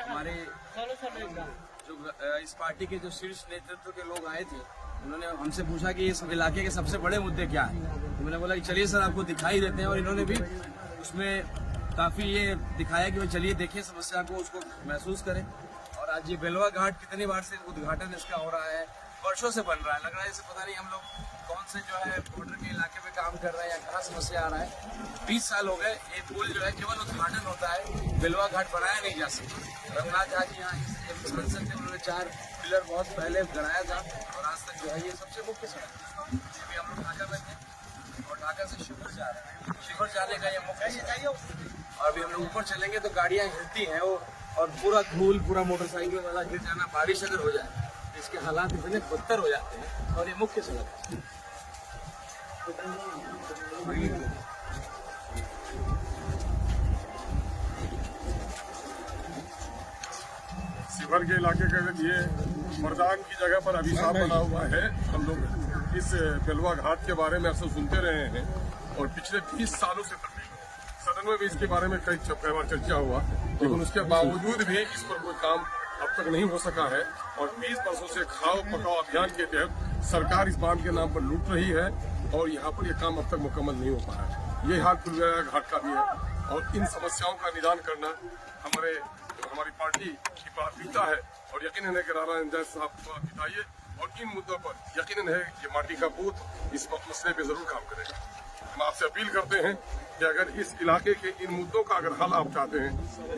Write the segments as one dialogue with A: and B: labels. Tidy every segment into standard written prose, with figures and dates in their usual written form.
A: हमारे जो इस पार्टी के जो शीर्ष नेतृत्व के लोग आए थे, उन्होंने हमसे पूछा कि इस इलाके के सबसे बड़े मुद्दे क्या हैं। तो मैंने बोला कि चलिए सर आपको दिखाई देते हैं, और इन्होंने भी उसमें काफी ये दिखाया कि भाई चलिए देखिए समस्या को, उसको महसूस करें। और आज ये बेलवा घाट कितनी बार से उद्घाटन इसका हो रहा है, वर्षों से बन रहा है, लग रहा है इसे पता नहीं हम लोग कौन से जो है बॉर्डर के इलाके में काम कर रहे हैं या कहाँ समस्या आ रहा है। 20 साल हो गए ये पुल जो है केवल उद्घाटन होता है, बेलवा घाट बनाया नहीं जा सकता। रघुनाथ झा जी यहाँ सांसद थे, उन्होंने 4 पिलर बहुत पहले गड़ाया था, और आज तक जो है ये सबसे मुख्य सड़क है। अभी हम लोग ढाका में थे और ढाका से शिवहर जा रहे हैं, शिवहर जाने का ये मुख्य सड़क है। और अभी हम लोग ऊपर चलेंगे तो गाड़ियाँ हिलती हैं वो, और पूरा धूल, पूरा मोटरसाइकिल वाला गिर जाना, बारिश अगर हो जाए तो इसके हालात इतने बदतर हो जाते हैं। और ये मुख्य सड़क है।
B: शिवहर के इलाके का ये मर्दान की जगह पर अभिशाप बना हुआ है। हम लोग इस बेलवा घाट के बारे में अक्सर सुनते रहे हैं, और पिछले 20 सालों से सदन में भी इसके बारे में कई बार चर्चा हुआ, लेकिन उसके बावजूद भी इस पर कोई काम अब तक नहीं हो सका है। और 20 वर्षों से खाओ पकाओ अभियान के तहत सरकार इस बांध के नाम पर लूट रही है, और यहाँ पर यह काम अब तक मुकम्मल नहीं हो पाया है। ये हाल पुलवेरा घाट का भी है, और इन समस्याओं का निदान करना हमारी पार्टी की प्राथमिकता है। और यकीनन है कि राणा रंजीत साहब को जिताइए, और इन मुद्दों पर यकीनन है कि माटी का बूथ इस मसले पे जरूर काम करेगा। हम आपसे अपील करते हैं कि अगर इस इलाके के इन मुद्दों का अगर हल आप चाहते हैं,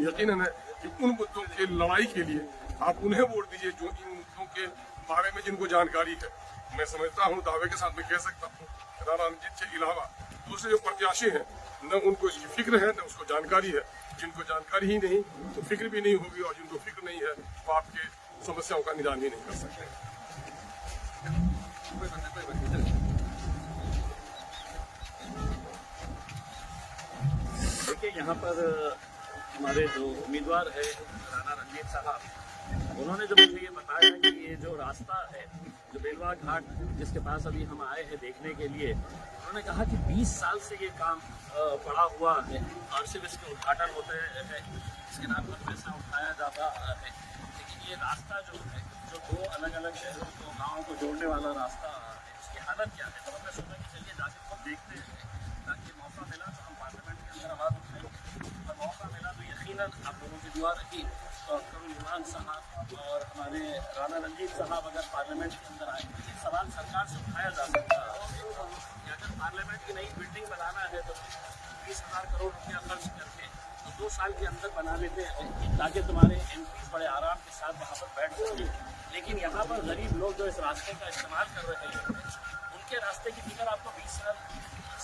B: यकीनन है कि उन मुद्दों के लड़ाई के लिए आप उन्हें वोट दीजिए जो इन मुद्दों के बारे में जिनको जानकारी है। मैं समझता हूँ, दावे के साथ मैं कह सकता हूँ, राणा रंजीत के अलावा दूसरे जो प्रत्याशी हैं, न उनको इसकी फिक्र है न उसको जानकारी है। जिनको जानकारी ही नहीं तो फिक्र भी नहीं होगी, और जिनको फिक्र नहीं है वो आपके समस्याओं का निदान भी नहीं कर सकते।
C: देखिए, यहाँ पर हमारे जो उम्मीदवार है राणा रंजीत साहब, उन्होंने जो मुझे ये बताया कि ये जो रास्ता है, जो बेलवा घाट जिसके पास अभी हम आए हैं देखने के लिए, उन्होंने कहा कि 20 साल से ये काम पड़ा हुआ है, और सिर्फ इसके उद्घाटन होते हैं, इसके नाम पर पैसा उठाया जाता है। लेकिन ये रास्ता जो है, जो 2 अलग अलग शहरों को, गाँवों को जोड़ने वाला रास्ता है, इसकी हालत क्या है। तो हमने सोचा कि चलिए जाके खुद देखते हैं, ताकि मौका मिला तो हम पार्लियामेंट के अंदर आवाज़ उठाएं, और मौका मिला तो यकीनन आप लोगों की दुआ रही तो करुण इमान साहब और हमारे राणा रंजीत साहब अगर पार्लियामेंट के अंदर आए, ये सवाल सरकार से उठाया जा सकता है कि अगर पार्लियामेंट की नई बिल्डिंग बनाना है तो 20,000 करोड़ रुपया खर्च करके तो 2 साल के अंदर बना लेते हैं, ताकि तुम्हारे MP बड़े आराम के साथ वहाँ पर बैठ सकें। लेकिन यहाँ पर गरीब लोग जो इस रास्ते का इस्तेमाल कर रहे हैं, उनके रास्ते की फिक्र आपको 20 साल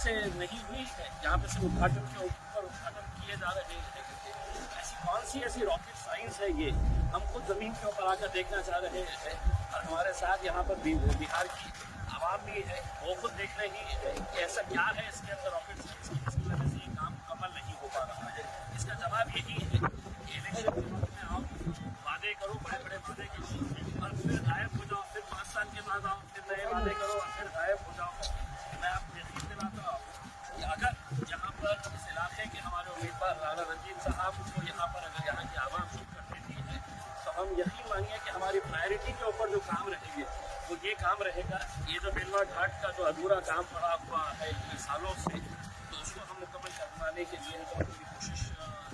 C: से नहीं हुई है, जहाँ पे सिर्फ उद्घाटन के ऊपर उद्घाटन किए जा रहे हैं। ऐसी कौन सी ऐसी रॉकेट साइंस है ये, हम खुद ज़मीन के ऊपर आकर देखना चाह रहे हैं, और हमारे साथ यहाँ पर बिहार की आवाम भी है, वो खुद देख रही है कि ऐसा क्या है इसके अंदर रॉकेट साइंस की जिसकी वजह से ये काम मुकम्मल नहीं हो पा रहा है। इसका जवाब यही है कि इलेक्शन में आओ, वादे करो, बड़े बड़े वादे करो, और फिर गायब हो जाओ, फिर 5 साल के बाद आओ, फिर नए वादे करो, और फिर गायब हो जाओ। मैं आपको यकीन दिलाता हूँ कि अगर यहाँ पर इस इलाके के हमारे उम्मीदवार राणा रंजीत साहब को यहाँ पर अगर यहाँ की आवाम शुरू कर देती है, तो हम यकीन मानिए कि हमारी प्रायोरिटी के ऊपर जो काम रहेंगे वो ये काम रहेगा। ये जो बेलवा घाट का जो अधूरा काम पड़ा हुआ है इतने सालों से, तो उसको हम मुकम्मल करवाने के लिए हम पूरी कोशिश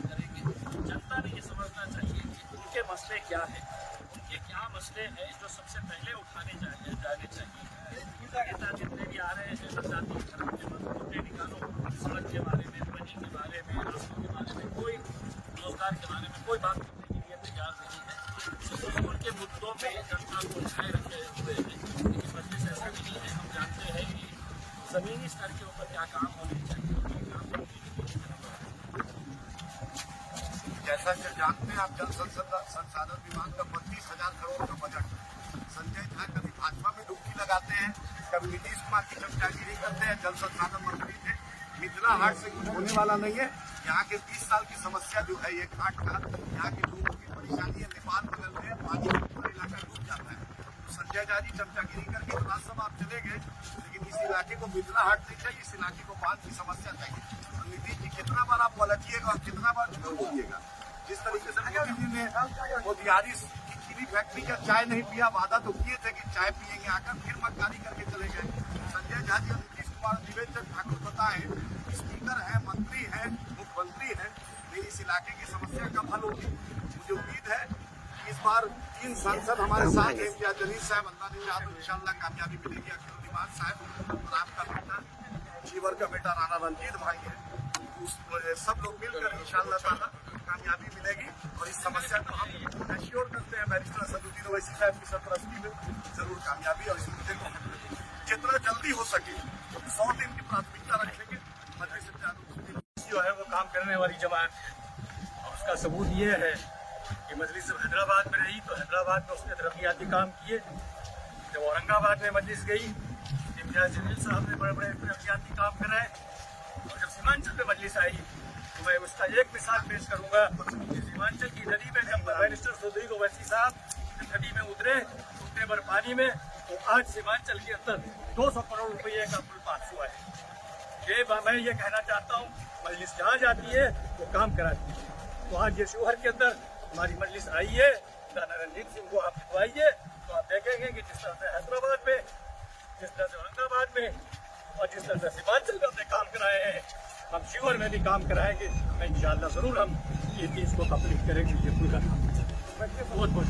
C: करेंगे। जनता ने ये समझना चाहिए कि उनके मसले क्या हैं, उनके क्या मसले हैं जो सबसे पहले उठाने जाने चाहिए। नेता जितने भी आ रहे हैं, जाति धर्म के मुद्दे निकालो, सड़क के बारे में, पानी के बारे में, रास्तों के बारे में, कोई रोजगार के बारे में कोई बात करने के लिए तैयार नहीं है। सिर्फ उनके मुद्दों में जनता को उठाए रखे हुए हैं, लेकिन मजलिस ऐसा नहीं है। हम जानते हैं कि ज़मीनी स्तर के ऊपर क्या काम होने चाहिए।
D: जैसा कि जानते हैं आप, जल संसाधन विभाग का 32,000 करोड़ का बजट, संजय झा कभी भाजपा में डुबकी लगाते हैं, कभी नीतीश कुमार की चमचागिरी करते हैं। जल संसाधन मंत्री थे। मिथिला हाट से कुछ होने वाला नहीं है। यहाँ के 20 साल की समस्या जो है ये घाट का, यहाँ के लोगों की परेशानी है। नेपाल बगल में पानी का पूरा इलाका डूब जाता है। तो संजय झा जी चमचागिरी करके तो राज्यसभा आप चले गए, लेकिन इस इलाके को मिथिला हाट नहीं चाहिए, इस इलाके को बाढ़ की समस्या चाहिए। नीतीश जी कितना बार आप पलटिएगा और कितना बार झूठ बोलिएगा। जिस तरीके से मोदी जी ने मोतिहारी की चीनी फैक्ट्री का चाय नहीं पिया, वादा तो किए थे कि चाय पिएंगे, आकर फिर मक्कारी करके चले गए। संजय झा जी और नीतीश कुमार निवेदन ठाकुर बताएं, स्पीकर है, मंत्री है, मुख्यमंत्री है, मेरी इस इलाके की समस्या कब हल होगी। मुझे उम्मीद है कि इस बार 3 सांसद हमारे साथ हैं, इम्तियाज जलील साहब, अल्लाह ने चाहा तो इंशाल्लाह कामयाबी मिलेगी। अख्तर उद्दीन साहब और आपका बेटा जीवर का बेटा राणा रंजीत भाई है, सब लोग मिलकर इंशाल्लाह ताला कामयाबी मिलेगी और इस समस्या को हम एश्योर करते हैं बैरिस्टर असदुद्दीन ओवैसी साहब की सरपरस्ती में जरूर कामयाबी और इस मुद्दे को जितना जल्दी हो सके 100 दिन की प्राथमिकता रखेंगे। मजलिस
E: जो है वो काम करने वाली जमात है और उसका सबूत ये है कि मजलिस जब हैदराबाद में रही तो हैदराबाद में उसने तरक्याती काम किए। जब औरंगाबाद में मजलिस गई, इम्तियाज जलील साहब ने बड़े बड़े तरक्याती काम कराए और जब सीमांचल में मजलिस आई तो मैं उसका एक मिसाल पेश करूंगा कि सीमांचल की नदी में जब बैरिस्टर असदुद्दीन ओवैसी साहब नदी में उतरे उतने भर पानी में, तो आज सीमांचल के अंदर 200 करोड़ रुपये का पुल पास हुआ है। मैं ये कहना चाहता हूँ, मजलिस जहाँ जाती है वो काम कराती है। तो आज ये शिवहर के अंदर हमारी मजलिस आई है, राणा रंजीत सिंह को आप जितवाइए तो आप देखेंगे कि जिस तरह से हैदराबाद में, जिस तरह से औरंगाबाद में और जिस तरह से सीमांचल में हमने काम कराए हैं, हम शिवहर में भी काम कराएंगे। इंशाअल्लाह जरूर हम ये चीज़ को कंप्लीट करेंगे। ये पूरा बहुत बहुत